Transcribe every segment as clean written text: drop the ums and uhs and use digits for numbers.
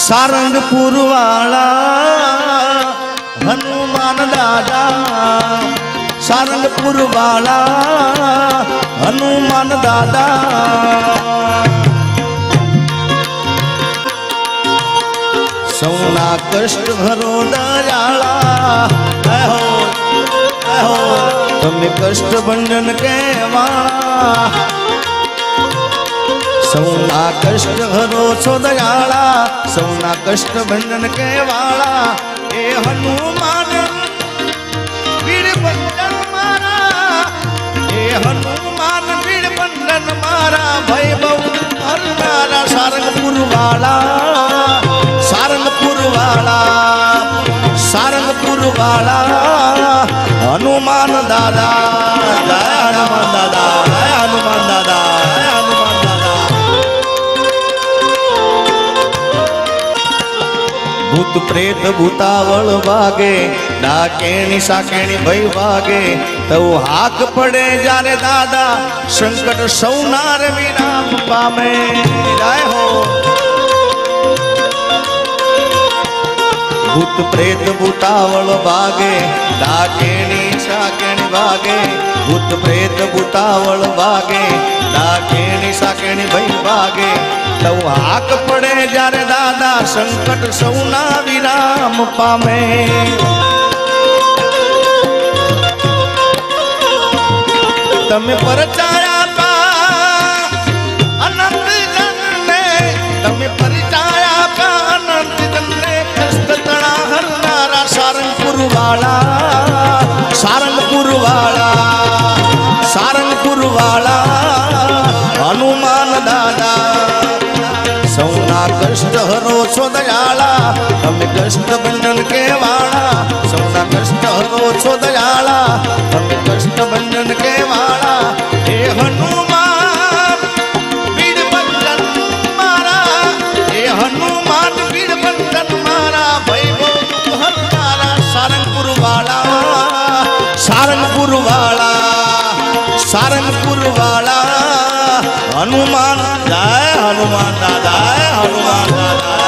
सारंगपुर वाला हनुमान दादा, सारंगपुर वाला हनुमान दादा। सौना कष्ट भरो दयाला, तमे कष्ट भंजन केवाळा। सौना कष्ट भरो छो दयाला, सौना कष्ट भंजन केवाळा। ए हनुमान वीर बंधन मारा, ए हनुमान वीर बंधन मारा। वैभव हरनारा सारंगपुर वाला, सारंगपुर वाला, सारंगपुर वाला हनुमान दादा। जय हनुमान दादा, जय हनुमान दादा, जय हनुमान दादा। भूत प्रेत भूतावळ वागे, डाकेणी साकेणी भई वागे। तो हाक पड़े जारे दादा, संकट सौनार विराम पामे। जय हो। भूत प्रेत भूतावळ वागे, डाकेणी साकेणी वागे। भूत प्रेत भूतावळ वागे, डाकेणी साकेणी भई वागे। तो हाक पड़े जारे दादा, संकट सौना विराम पामे। तमे परचाया का अनंत जन ने, तमे परचाया का अनंत जन ने। कष्ट तणा हरनारा सारंगपुर वाला, सारंगपुर वाला, सारंगपुर वाला हनुमान दादा। सौना कष्ट हरो छो दयाला, तमे कष्ट भंजन केवाळा। सौना कष्ट हरो छो दयाला, तमे कष्ट भंजन केवाळा। हे हनुमान वीर बंधन मारा, हे हनुमान वीर बंधन मारा। वैभव हरनारा सारंगपुर वाला, सारंगपुर वाला, सारंगपुर वाला हनुमान। जय हनुमान दादा, हनुमान दादा।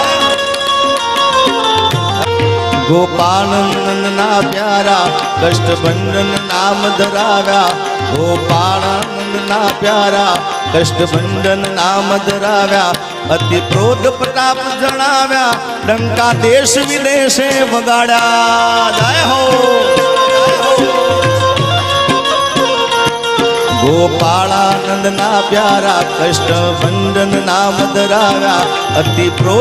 गोपालनंद ना प्यारा, कष्ट भंजन नाम धराव्या। गोपालनंद ना प्यारा, कष्ट भंजन नाम धराव्या। अति क्रोध प्रताप जणाव्या, डंका देश विदेशे वगाड्या। जय हो। गोपाळानंद ना प्यारा, कष्ट भंजन नाम धराव्या। अति प्रोध